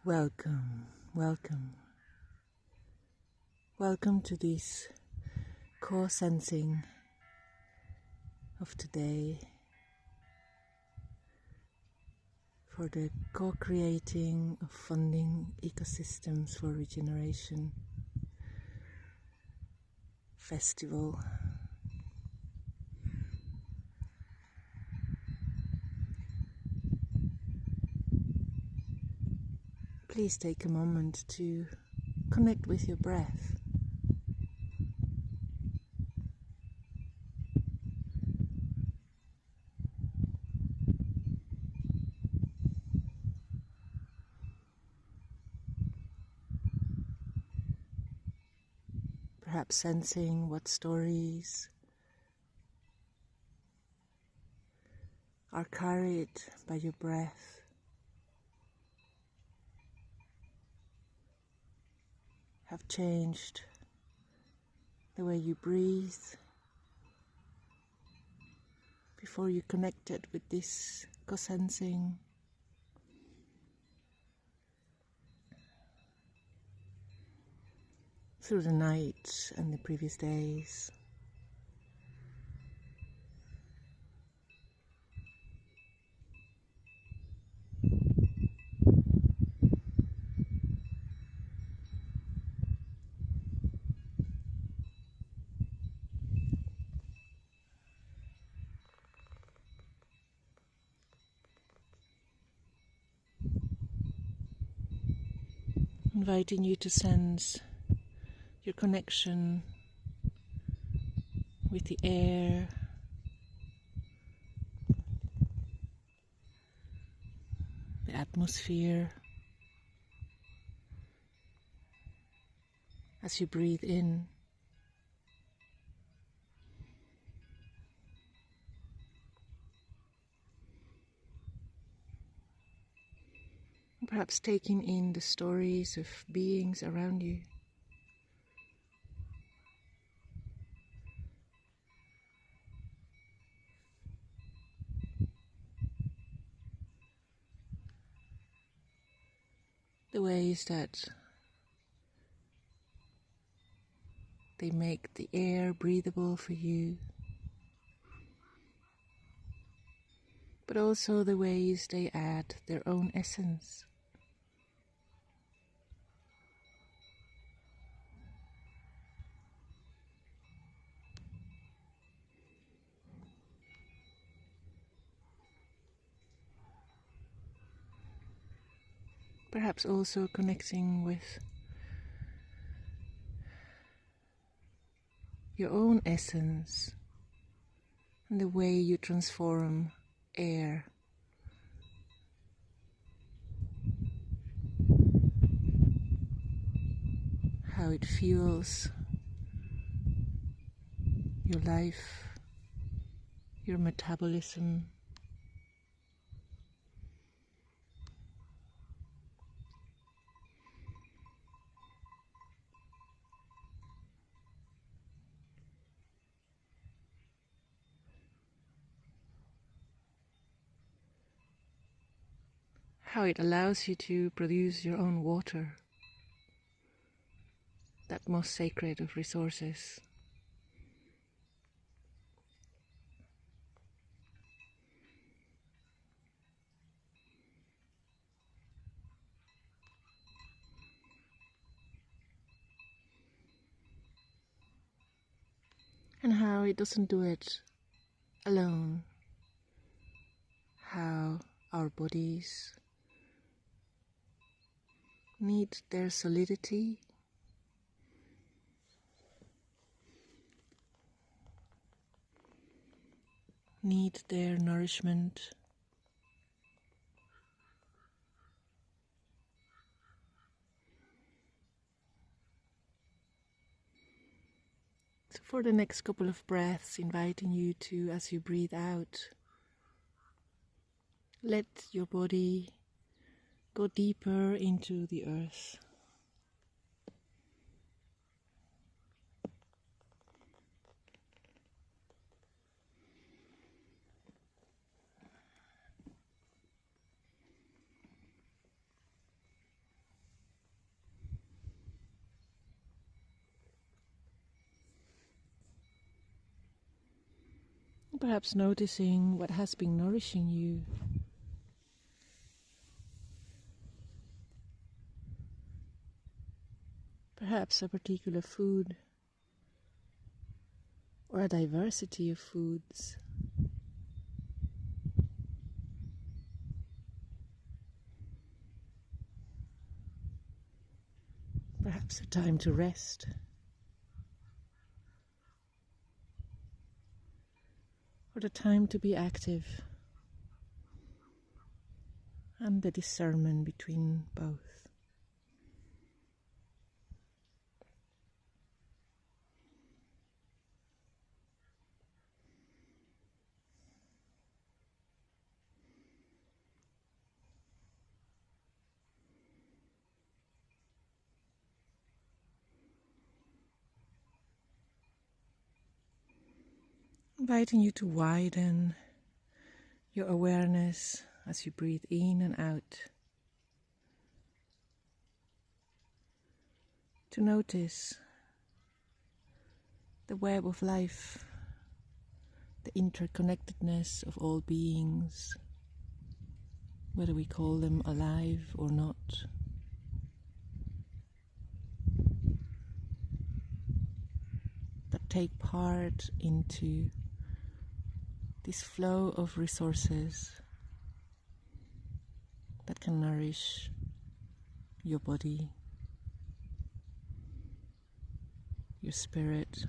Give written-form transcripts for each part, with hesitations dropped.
Welcome, welcome. Welcome to this co-sensing of today for the co-creating of funding ecosystems for regeneration festival. Please take a moment to connect with your breath. Perhaps sensing what stories are carried by your breath. Have changed the way you breathe before you connected with this co-sensing. Through the night and the previous days. Inviting you to sense your connection with the air, the atmosphere, as you breathe in. Perhaps taking in the stories of beings around you. The ways that they make the air breathable for you, but also the ways they add their own essence. Perhaps also connecting with your own essence and the way you transform air. How it fuels your life, your metabolism. How it allows you to produce your own water, that most sacred of resources. And how it doesn't do it alone. How our bodies need their solidity, need their nourishment, so for the next couple of breaths, inviting you to, as you breathe out, let your body go deeper into the earth. Perhaps noticing what has been nourishing you. Perhaps a particular food or a diversity of foods. Perhaps a time to rest. Or the time to be active. And the discernment between both. Inviting you to widen your awareness as you breathe in and out. To notice the web of life, the interconnectedness of all beings, whether we call them alive or not. That take part into this flow of resources that can nourish your body, your spirit,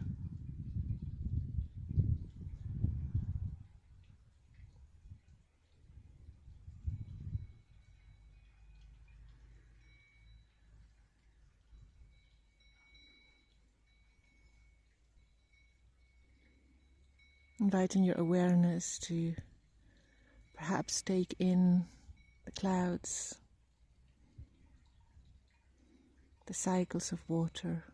inviting your awareness to perhaps take in the clouds, the cycles of water,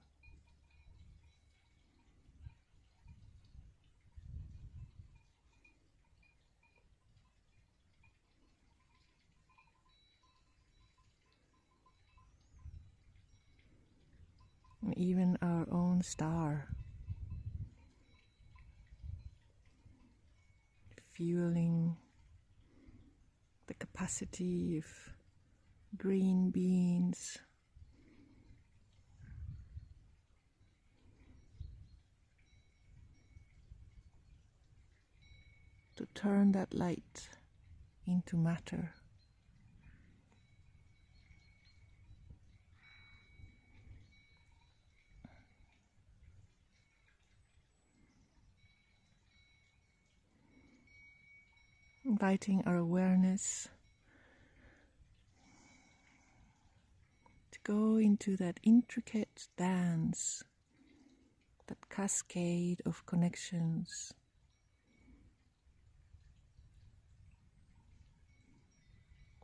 and even our own star, fueling the capacity of green beings to turn that light into matter. Inviting our awareness to go into that intricate dance, that cascade of connections,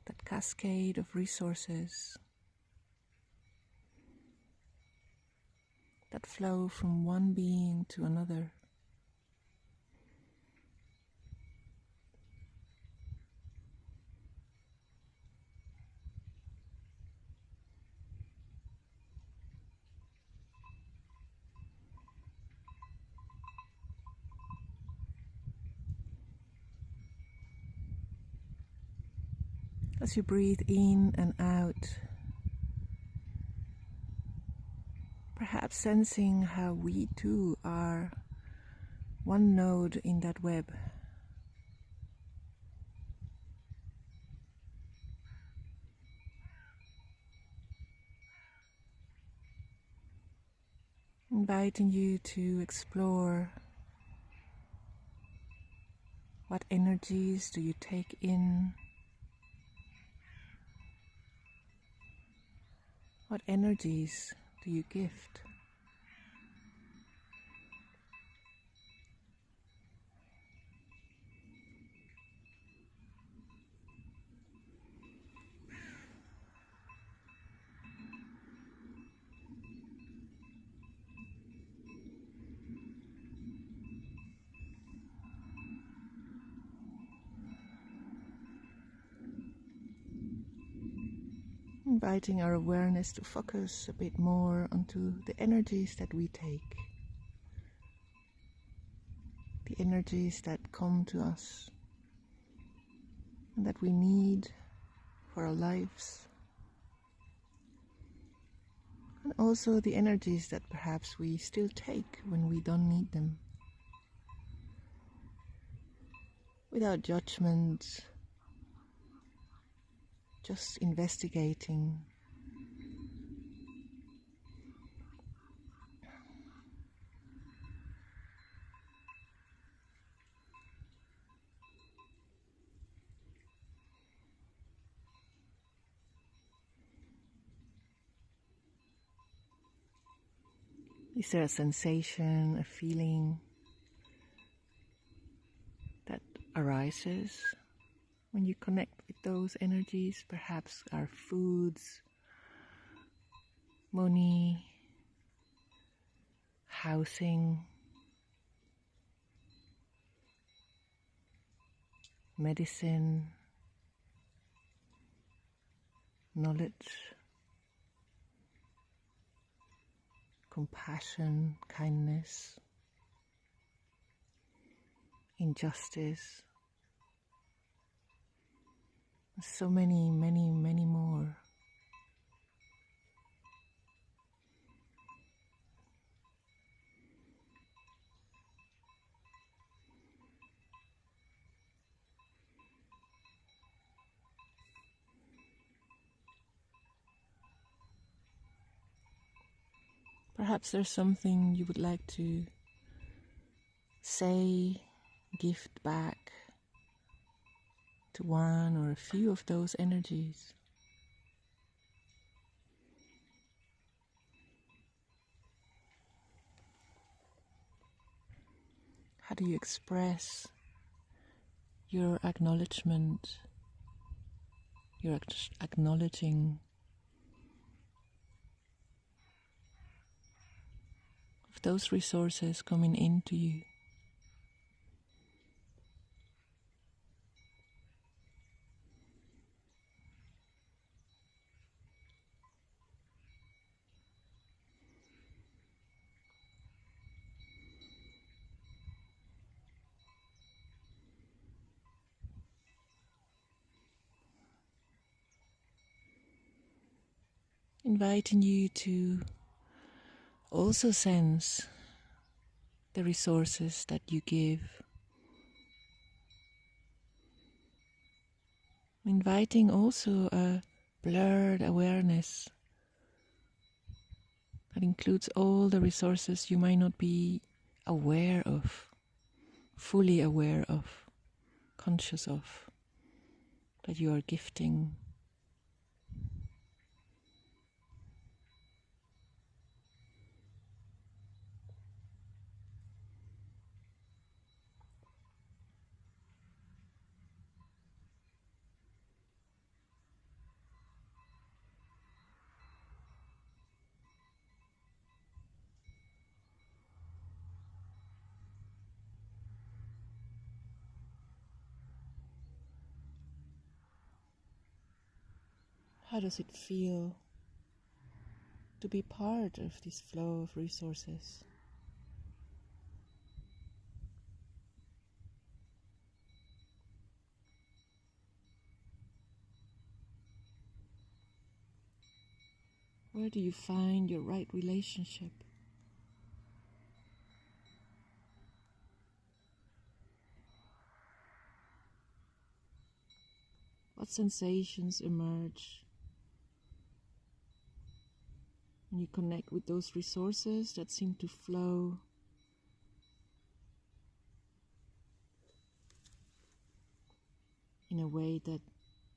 that cascade of resources that flow from one being to another. As you breathe in and out, perhaps sensing how we too are one node in that web. Inviting you to explore what energies do you take in, what energies do you gift. Inviting our awareness to focus a bit more onto the energies that we take, the energies that come to us and that we need for our lives. And also the energies that perhaps we still take when we don't need them. Without judgment, just investigating. Is there a sensation, a feeling that arises when you connect with those energies? Perhaps our foods, money, housing, medicine, knowledge, compassion, kindness, injustice. So many, many, many more. Perhaps there's something you would like to say, gift back to one or a few of those energies. How do you express your acknowledgement, your acknowledging of those resources coming into you? Inviting you to also sense the resources that you give. Inviting also a blurred awareness that includes all the resources you might not be aware of, fully aware of, conscious of, that you are gifting. How does it feel to be part of this flow of resources? Where do you find your right relationship? What sensations emerge when you connect with those resources that seem to flow in a way that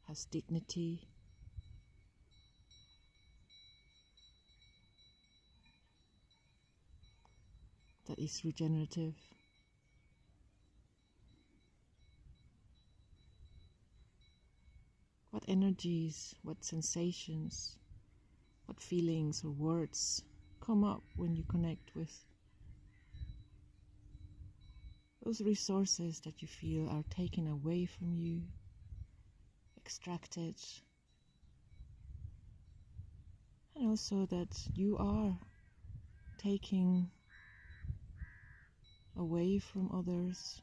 has dignity, that is regenerative? What energies, what sensations, what feelings or words come up when you connect with those resources that you feel are taken away from you, extracted, and also that you are taking away from others,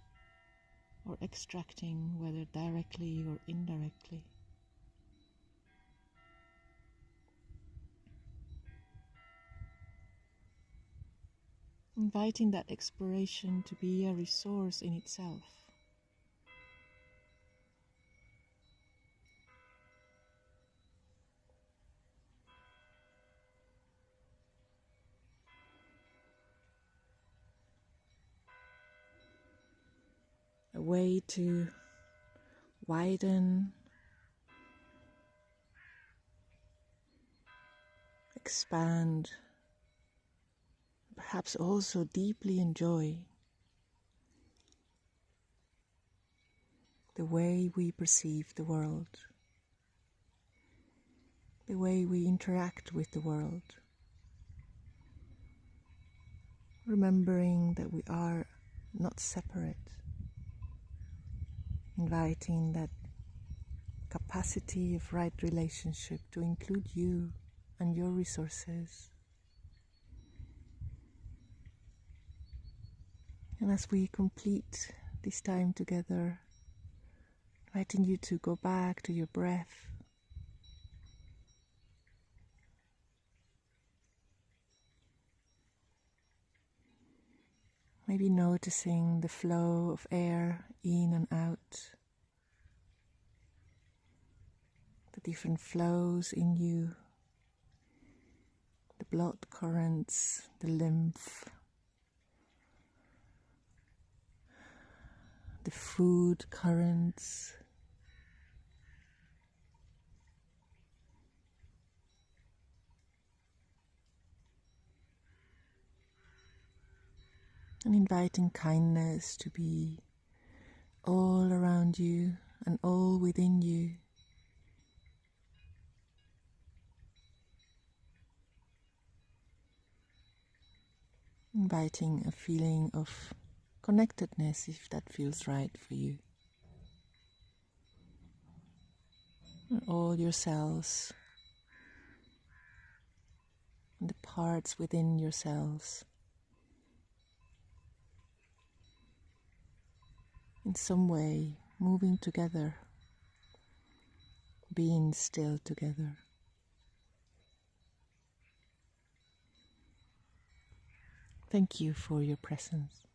or extracting, whether directly or indirectly. Inviting that exploration to be a resource in itself. A way to widen, expand, perhaps also deeply enjoy the way we perceive the world, the way we interact with the world, remembering that we are not separate, inviting that capacity of right relationship to include you and your resources. And as we complete this time together, inviting you to go back to your breath, maybe noticing the flow of air in and out, the different flows in you, the blood currents, the lymph, the food currents, and inviting kindness to be all around you and all within you. Inviting a feeling of connectedness if that feels right for you. And all your cells and the parts within your cells in some way moving together, being still together. Thank you for your presence.